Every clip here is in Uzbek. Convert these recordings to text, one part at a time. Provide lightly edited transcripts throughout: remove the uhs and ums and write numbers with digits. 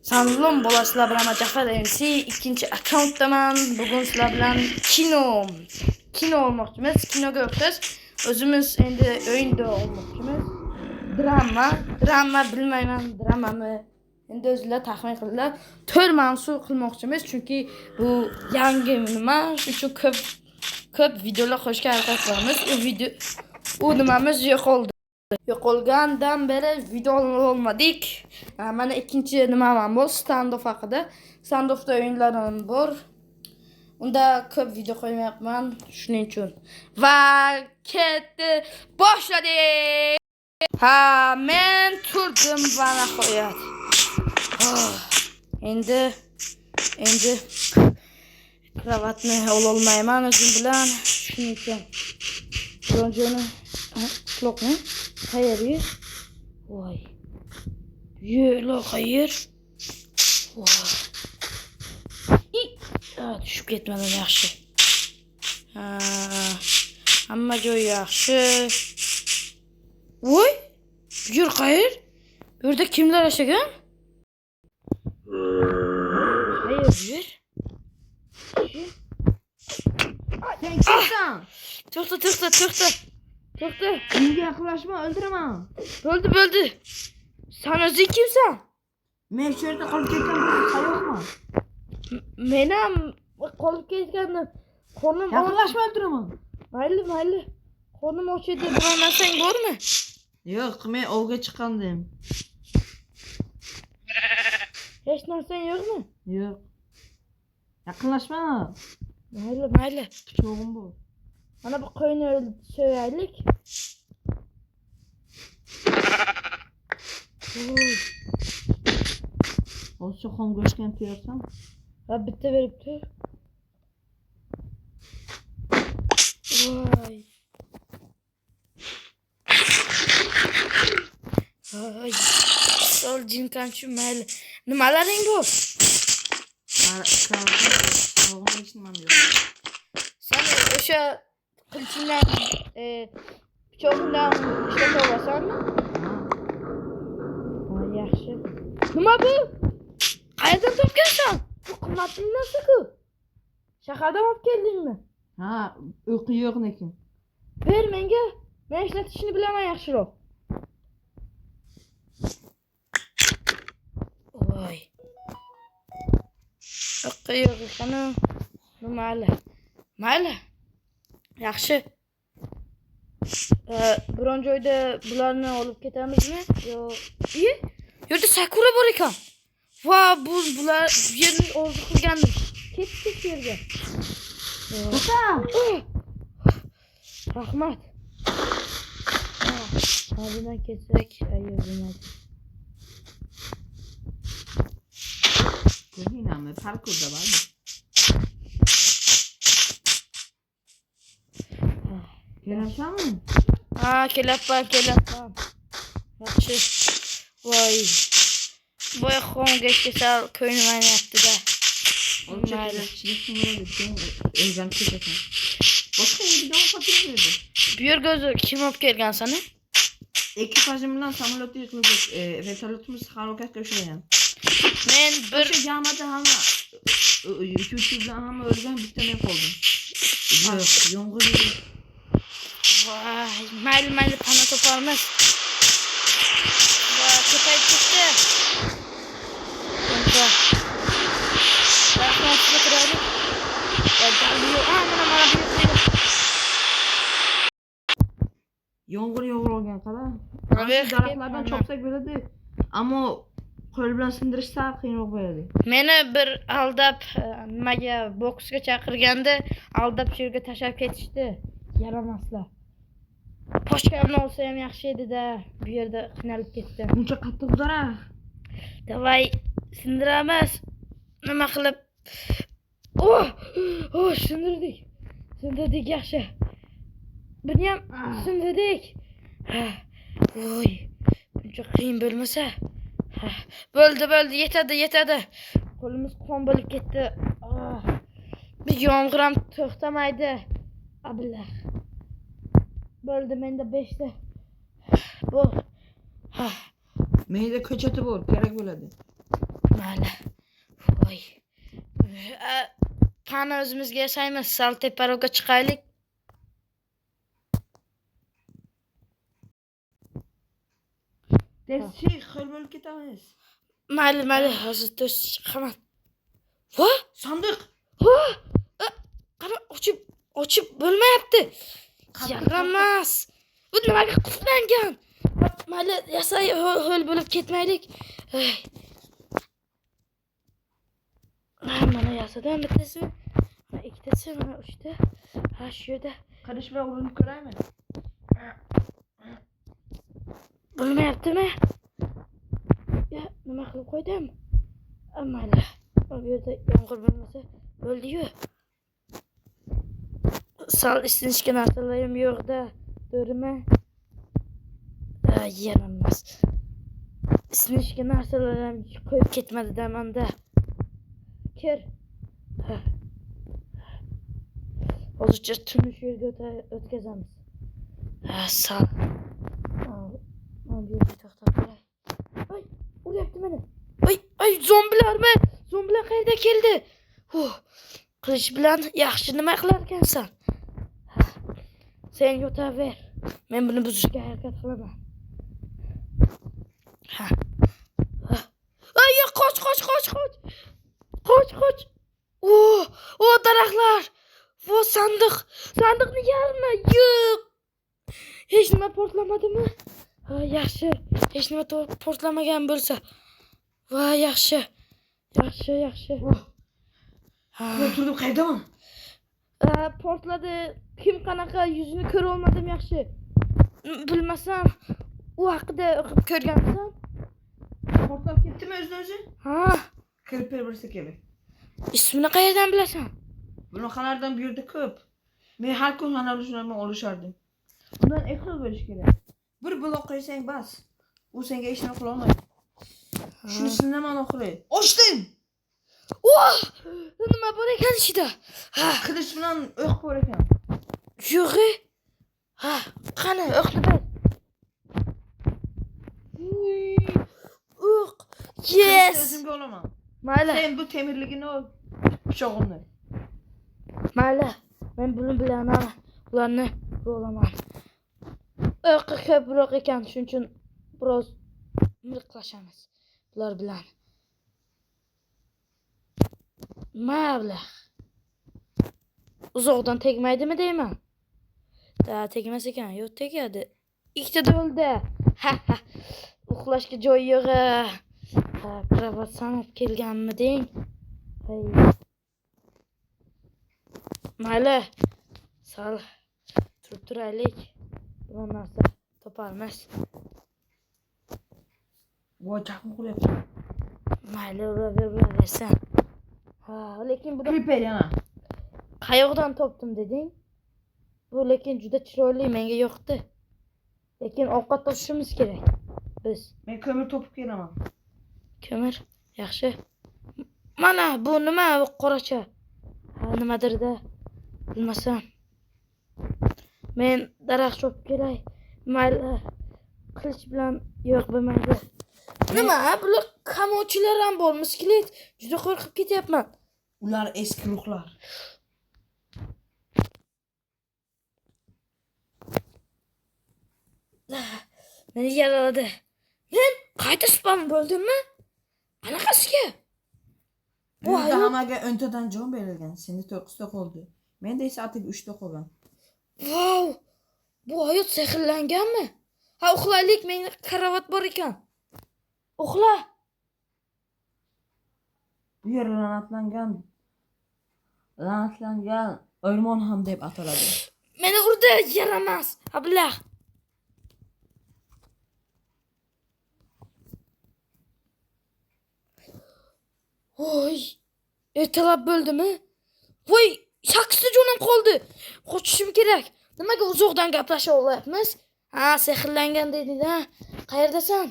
Sanırım bolasizlar bilan Jafar MC ikkinchi akkauntdaman. Bugun sizlar bilan kino olmoqchimiz. Kinoga o'xshash o'zimiz endi o'yinda olmoqchimiz. Drama bilmayman, dramami. Endi o'zingizlar taxmin qilinglar. 4 mavzu qilmoqchimiz, chunki bu yangi nima, shuning ko'p videolar qo'shishga harakat qilamiz. U nimamiz yo'qoldi. Yo'qolgandan beri video olmadik. Mana ikkinchi nimam bor, standoff haqida. Standoffda o'yinlarim bor. Unda ko'p video qo'ymayapman, shuning uchun. Va ketdi, boshladik. Men turdim va nihoyat. Endi kravatni ololmayman o'zim bilan, shuning uchun. Bironjoni quloqni qayerga? Voy. Yo'lo qayer? Voy. Tushib ketmadim, yaxshi. Hamma joy yaxshi. Voy. Bu yer qayer? Bu yerda kimlar yashagan? Qayer bu yer? Sen kimsan? To'xta. Menga yaqinlashma, o'ldiraman. Bo'ldi. Sen o'zing kimsan? Men shu yerda qolib ketgan qayoqman? Men ham qolib ketgandim. Qornim Yaqinlashma, o'ldiraman. Mayli. Qornim och edi, biror narsang bormi? Yo'q, men ovga chiqqandim. Hech narsang yo'qmi? Yo'q. Yaqinlashma. Mayli. Pichog'im bor. Mana bu qo'yni so'yaylik. Ozcha xon go'shtga ham tiyarsan? Va bitta berib tur. Voy. Sol jinkanchu mayli. Nimalaring bu? Sen o'sha qilchingdan pichog'ingdan ishlatib olasanmi? Yaxshi. Nima bu? Qayerdan topgansan? Bu qimmatli narsa-ku. Shahardan olib keldingmi? Ha, uyqu yo'q lekin. Ber menga. Men ishlatishni bilaman yaxshiroq. Voy. Uyqu yo'q ekan-ku. Mayli. Yaxshi. Biron joyda bularni olib ketamizmi? Yerda sakura bor ekan. Va bular yerni orzu qilgandim. Ketdik shu yerga. Rahmat. Hadidan ketsak, ayyorman. Ko'rinami? Parkurda bormi? Kelasanmi? Kelaman. Yaxshi. Voy. Boy xonga kesal ko'nglim aynayapti-da. O'zim ketasan. Boshqa yerdan xotirlaydi. Bu yerga o'zi kim olib kelgan seni? Ekipajim bilan samolyotga yiqildik. Vertolyotimiz halokatga uchragan. Men bir jamada hamma YouTube'dan hamma o'lgan, bitta men qoldim. Yo'q, yomg'ir. Voy, mayli pana topamiz. Va ketayib ketdi. Yomg'ir yog'ilgan qara. Daraxtlardan chopsak bo'ladi. Ammo qo'l bilan sindirish sal qiyinroq bo'ladi. Meni bir aldab nimaga boksga chaqirganda aldab shu yerga tashlab ketishdi. Yaramaslar. Pochkamni olsa ham yaxshi edi-da, bu yerda qiynalib ketdim. Buncha qattiq daraxt. Davay sindiramiz. Nima qilib? Sindirdik yaxshi. Buni ham sindirdik. Voy, buncha qiyin bo'lmasa. Bo'ldi, yetadi. Qo'limiz qon bo'lib ketdi. Bir yomg'ir ham to'xtamaydi. Abillah. Bo'ldi, menda 5 ta. Bu Meyda ko'chati bor, kerak bo'ladi. Mayli. Voy. Qani o'zimizga yashaymiz. Sal teparoqqa chiqaylik. Desi xil bo'lib ketamiz. Mayli, hozir do'st chiqaman. Voy, Sandiq. voy. Qani ochib bo'lmayapti. Yaramas. Bu nimaga qulflangan? Mayli, yasay ho'l bo'lib ketmaylik. Mana yasadan bittasi, mana ikkitasi, mana uchta. Ha, shu yerda. Qilish bilan urinib ko'raymi? Bo'lmayaptimi? Ya, nima qilib qo'ydim? Mayli. Bu yerda yomg'ir bo'lmasa bo'ldi-yu. Sal istinishga narsalarim yo'q-da. To'g'rimi? Yaramas. Istinishga narsalarim qo'yib ketmadi-da menda. Kir. Hozircha tunni shu yerga o'tkazamiz. Sal. Mana to'xtab qo'yay. Ay, uryapti meni. Ay, zombilarmi? Zombilar qayerda keldi? Qilich bilan yaxshi nima qilar ekansan? Sen yotaver. Men buni buzishga harakat qilaman. Ay, qoch. Qoch. Daraxtlar. Sandiqni yarmi? Yo'q. Hech nima portlamadimi? Yaxshi. Hech nima portlamagan bo'lsa. Va yaxshi. Men turdim, qaydaman? Portladi. Kim qanaqa yuzini ko'ra olmadim yaxshi. Bilmasam, u haqida o'qib ko'rgansan? Portlab ketdimi o'zi? Ha. Kirib bersa kerak. Ismini qayerdan bilasan? Bunaqalardan bu yerda ko'p. Men har kun mana shundan olishardim. Bundan ekol bo'lish kerak. Bir blok qo'ysang bas. U senga hech narsa qila olmaydi. Shunisidan mana oxiri. Ochdim. Nima bor ekan ichida? Qilich bilan o'q bor ekan. Yo'g'i? Qani o'qni ber. O'q. Yes. O'zimga olaman. Mayli. Sen bu temirligini ol. Pichog'imni. Mayli. Men buni bilaman. Ularni olaman. O'qi ko'proq ekan, shuning uchun biroz milqlashamiz bular bilan. Mablag'. Uzoqdan tegmaydimi deyman? Tegmas ekan, yo'q tegadi. Ikkita o'ldi. Uxlashga joy yo'q. Kravat sanab kelganmiding? Mayli. Sal turib turaylik. Biror narsa toparmiz. Voy, chaqim quryapti. Mayli, uraversan. Lekin bu Creeper yana. qayoqdan topdim deding? Bu lekin juda chiroyli, menga yoqdi. Lekin ovqat topishimiz kerak. Biz Men ko'mir topib kelaman. ko'mir, yaxshi. Mana bu nima qoracha? Nimadir-da. Bilmasam. Men daraxt chopib kelay. Mayli. Qilich bilan yo'q bo'lmaydi. Nima? Bular qamovchilar ham bormi? Skelet. Juda qo'rqib ketyapman. Ular eski ruhlar. Meni yaraladi. Men qayta spam bo'ldimmi? Qanaqasiga? Bu hammaga 10 tadan jon berilgan. Senda 9 ta qoldi. Menda esa atigi 3 ta qolgan. Vau! Bu hayot sehrlanganmi? Uxlaylik, menda karavot bor ekan. Uxla. Bu yer la'natlangan o'rmon ham deb ataladi. Meni urdi, yaramas. Ablah. Voy, ertalab bo'ldimi? Voy, 8 ta jonim qoldi. Qochishim kerak. Nimaga uzoqdan gaplasha olyapmiz? Sehrlangan deding-da. Qayerdasan?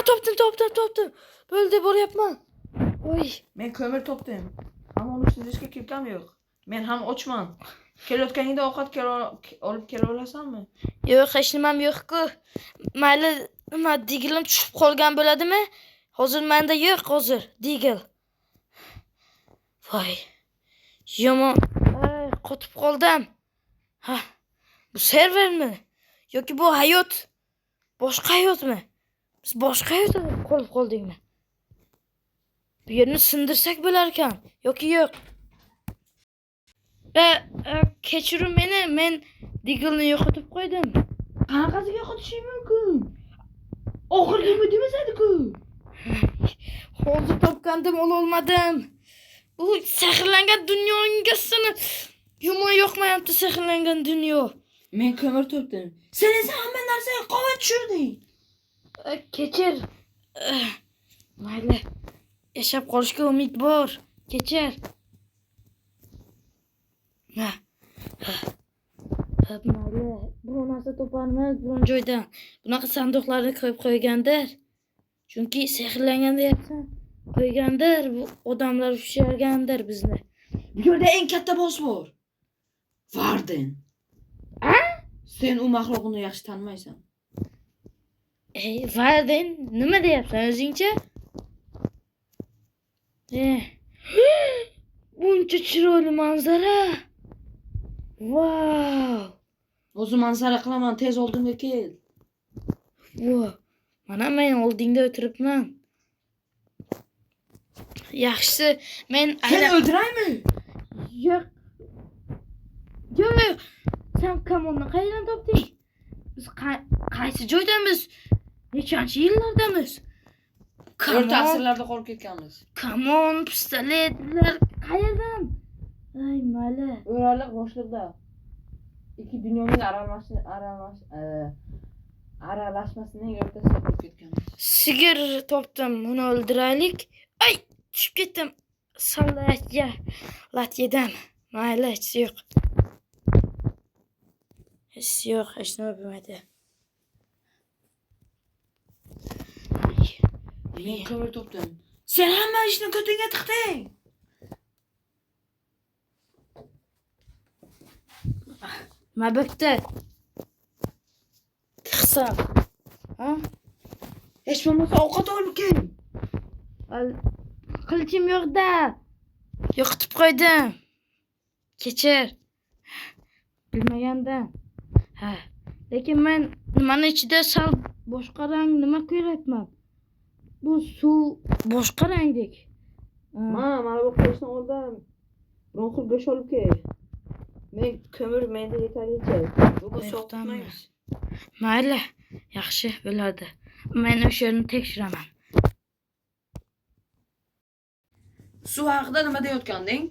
Topdim. Bo'ldi, boryapman. Voy, Men ko'mir topdim. Ammo uni sizga kirkam yo'q. Men ham ochman. Kelayotganingda ovqat olib kela olasanmi? yo'q, hech nimam yo'q-ku. Mayli, nima digilim tushib qolgan bo'ladimi? Hozir menda yo'q hozir. Digil. Voy. Yomon. Ay, qotib qoldim. Ha. Bu servermi? Yoki bu hayot? Boshqa hayotmi? Biz boshqa hayotda qolib qoldikmi? Bu yerni sindirsak bo'lar ekan. Yoki yo'q. Kechiring meni. Men Digilni yo'qotib qo'ydim. Qanaqasiga yo'qotishing mumkin? Oxirgi demasaydi-ku. Hozir topgandim, ololmadim. Bu sehrlangan dunyoning egasini yomon yoqmayapti sehrlangan dunyo. Men ko'mir topdim. Sen esa hamma narsaga qova tushirding. Kechir. Mayli. Yashab qolishga umid bor. Kechir. Mayli. Bu narsa toparmiz biron joydan. Bunaqa sanduqlarni qo'yib qo'ygandir. Chunki sehrlangan deyapsan. Qo'ygandir. Bu odamlar ushlagandir bizni. Bu yerda eng katta boss bor. Varden. Sen u maxluqni yaxshi tanmaysan. Varden, nima deyapsan o'zingcha? Buncha chiroyli manzara. Wow. O'zi manzara qilaman, tez oldimga kel. Wow. Mana men oldingda o'tiribman. Yaxshisi, men Seni o'ldiraymi? Yo'q. Yo'q. Sen kamonni qayerdan topding? Biz qaysi joydamiz? Nechanchi yillardamiz? O'rta asrlarda qolib ketganmiz. Kamon, pistoletlar qayerdan? Ay, mayli. O'raliq boshliqda. Ikki dunyoning aralashmasining o'rtasida qolib ketganmiz. Sigir topdim, uni o'ldiraylik. Ay, tushib ketdim. Salatga lat yedim. Mayli, hech yo'q. Hech yo'q, hech nima bo'lmaydi. Men ko'mir topdim. Sen hamma ishni ko'tingga tiqding. Nima bo'pti? Tiqsam. Ha? Hech bo'lmasa ovqat olib kel. Qilichim yo'q-da. Yo'qotib qo'ydim. Kechir. Bilmagandim. Ha. Lekin men nimani ichida sal boshqa rang nima ko'ryapman? Bu suv boshqa rangdek. Mana bu qo'yishni oldim. Biron xil go'sht olib kel. Men ko'mir menda yetarlicha. Bugun so'qmaymiz. Mayli, yaxshi bo'ladi. Men o'sha yerni tekshiraman. Suv haqida nima deyotganding?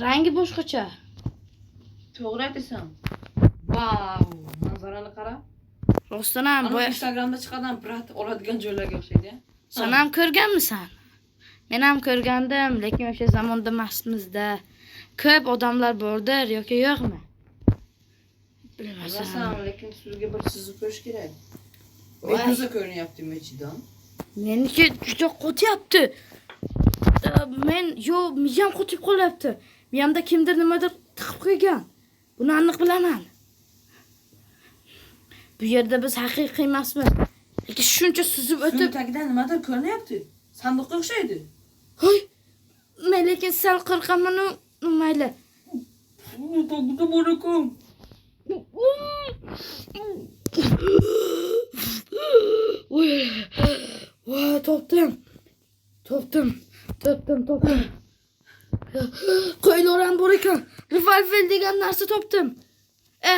Rangi boshqacha. To'g'ri aytasan. Vau, manzarani qara. Rostdan ham Instagramda chiqadan brat oladigan joylarga o'xshaydi. Sen ham ko'rganmisan? Men ham ko'rgandim, lekin o'sha zamonda emasmizda. Ko'p odamlar bordir yoki yo'qmi? Bilmasam, lekin suvga bir sizib ko'rish kerak. O'zingizga ko'rinyapti mechidan. Meniki juda qotyapti. Miyam qotib qolyapti. Miyamda kimdir nimadir tiqib qo'ygan. Buni aniq bilaman. Bu yerda biz haqiqiy emasmiz. Lekin shuncha suzib o'tib, Suv tagidan nimadir ko'rinyapti. Sanduqqa o'xshaydi. hoy, men lekin sal qo'rqaman, mayli. Tagida bor ekan. Voy, topdim. Qo'ylar ham bor ekan. Revolver degan narsa topdim.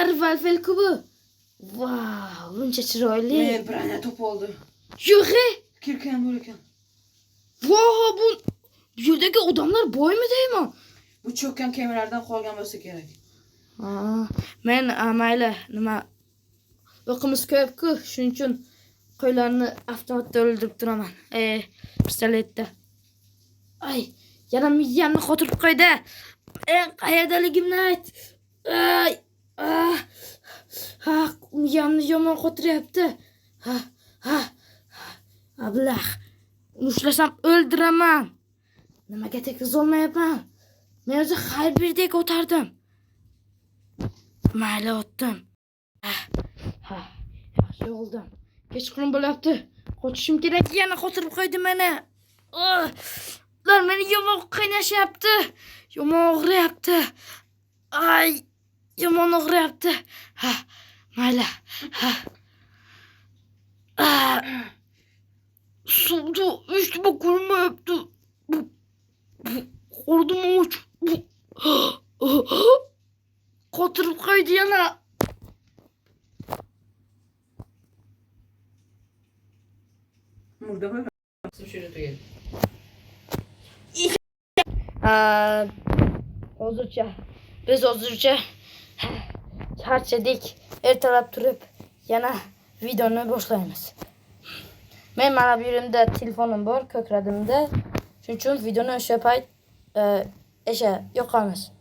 Revolver kubi. Wow, buncha chiroyli. Men brana top oldi. Yo'q. Kirkan bor ekan. Voh, bu yerdagi odamlar boymi deyman? Bu cho'kkan kemalardan qolgan bo'lsa kerak. Men mayli, nima o'qimiz ko'p-ku, shuning uchun qo'ylarni avtomatda o'ldirib turaman. Pistoletda. Ay, yana miyamni qotirib qo'ydi. Qayerdaligimni ayt. Ay, miyamni yomon qotiryapti. Ablah. Ushlasam o'ldiraman. Nimaga tekis olmayapman? Men o'zi harbiydek o'tardim. Mayli o'tdim. Yaxshi oldim. Kechqurun bo'lyapti. Qochishim kerak, yana qotirib qo'ydi meni. Ular meni yomon qiynashyapti. Yomon og'riyapti. Ay, yomon og'riyapti. Ha, mayli. Ha. Suvda üstüme koymayaptı. Kordumu uç. Qotirib qo'ydi yana. Murda mı? Şöyle tugaydi. Biz hozircha charchadik. Ertalab turib yana videoni boshlaymiz. Men mana bu yerimda telefonim bor, ko'kradimda. Shuning uchun videoni o'sha payt yoqamiz.